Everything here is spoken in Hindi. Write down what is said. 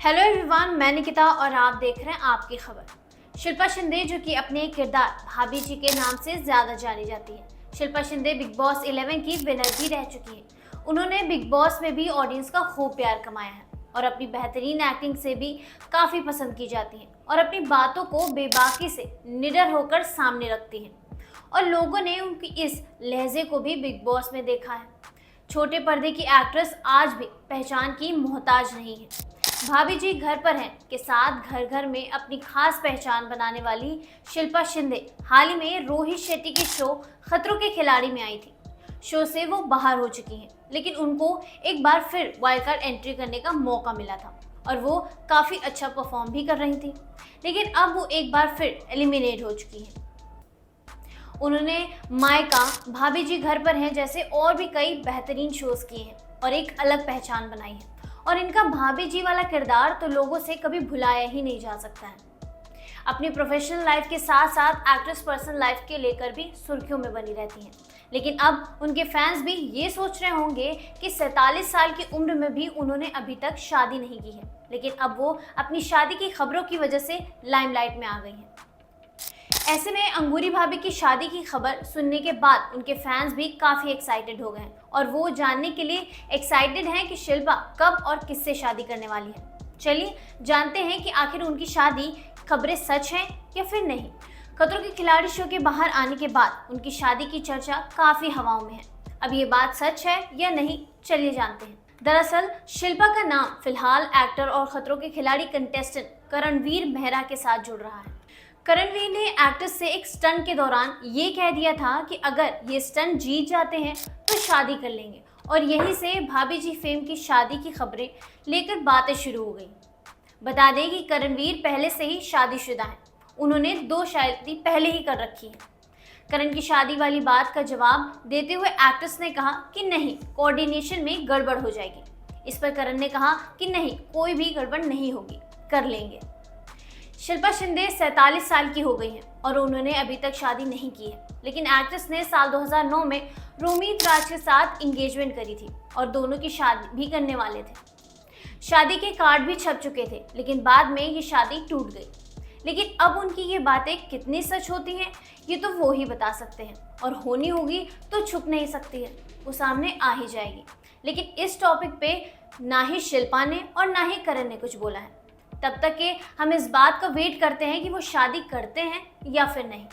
हेलो एवरीवन, मैं निकिता और आप देख रहे हैं आपकी खबर। शिल्पा शिंदे जो कि अपने किरदार भाभी जी के नाम से ज़्यादा जानी जाती है। शिल्पा शिंदे बिग बॉस 11 की विनर भी रह चुकी है। उन्होंने बिग बॉस में भी ऑडियंस का खूब प्यार कमाया है और अपनी बेहतरीन एक्टिंग से भी काफ़ी पसंद की जाती हैं और अपनी बातों को बेबाकी से निडर होकर सामने रखती हैं और लोगों ने उनकी इस लहजे को भी बिग बॉस में देखा है। छोटे पर्दे की एक्ट्रेस आज भी पहचान की मोहताज नहीं है। भाभी जी घर पर हैं के साथ घर घर में अपनी खास पहचान बनाने वाली शिल्पा शिंदे हाल ही में रोहित शेट्टी के शो खतरों के खिलाड़ी में आई थी। शो से वो बाहर हो चुकी हैं, लेकिन उनको एक बार फिर वाइल्ड कार्ड एंट्री करने का मौका मिला था और वो काफ़ी अच्छा परफॉर्म भी कर रही थी, लेकिन अब वो एक बार फिर एलिमिनेट हो चुकी हैं। उन्होंने मायका, भाभी जी घर पर हैं जैसे और भी कई बेहतरीन शोज किए हैं और एक अलग पहचान बनाई है और इनका भाभी जी वाला किरदार तो लोगों से कभी भुलाया ही नहीं जा सकता है। अपनी प्रोफेशनल लाइफ के साथ साथ एक्ट्रेस पर्सनल लाइफ के लेकर भी सुर्खियों में बनी रहती हैं, लेकिन अब उनके फैंस भी ये सोच रहे होंगे कि 47 साल की उम्र में भी उन्होंने अभी तक शादी नहीं की है, लेकिन अब वो अपनी शादी की खबरों की वजह से लाइमलाइट में आ गई हैं। ऐसे में अंगूरी भाभी की शादी की खबर सुनने के बाद उनके फैंस भी काफ़ी एक्साइटेड हो गए और वो जानने के लिए एक्साइटेड हैं कि शिल्पा कब और किससे शादी करने वाली है। चलिए जानते हैं कि आखिर उनकी शादी खबरें सच हैं या फिर नहीं। खतरों के खिलाड़ी शो के बाहर आने के बाद उनकी शादी की चर्चा काफ़ी हवाओं में है। अब ये बात सच है या नहीं, चलिए जानते हैं। दरअसल शिल्पा का नाम फिलहाल एक्टर और खतरों के खिलाड़ी कंटेस्टेंट करणवीर मेहरा के साथ जुड़ रहा है। करणवीर ने एक्ट्रेस से एक स्टंट के दौरान ये कह दिया था कि अगर ये स्टंट जीत जाते हैं तो शादी कर लेंगे और यहीं से भाभी जी फेम की शादी की खबरें लेकर बातें शुरू हो गई। बता दें कि करणवीर पहले से ही शादीशुदा हैं। उन्होंने 2 शादी पहले ही कर रखी है। करण की शादी वाली बात का जवाब देते हुए एक्ट्रेस ने कहा कि नहीं, कोऑर्डिनेशन में गड़बड़ हो जाएगी। इस पर करण ने कहा कि नहीं, कोई भी गड़बड़ नहीं होगी, कर लेंगे। शिल्पा शिंदे 47 साल की हो गई हैं और उन्होंने अभी तक शादी नहीं की है, लेकिन एक्ट्रेस ने साल 2009 में रोमित राज के साथ इंगेजमेंट करी थी और दोनों की शादी भी करने वाले थे। शादी के कार्ड भी छप चुके थे, लेकिन बाद में ये शादी टूट गई। लेकिन अब उनकी ये बातें कितनी सच होती हैं ये तो वो ही बता सकते हैं, और होनी होगी तो छुप नहीं सकती है, वो सामने आ ही जाएगी। लेकिन इस टॉपिक पे ना ही शिल्पा ने और ना ही करण ने कुछ बोला है। तब तक के हम इस बात का वेट करते हैं कि वो शादी करते हैं या फिर नहीं।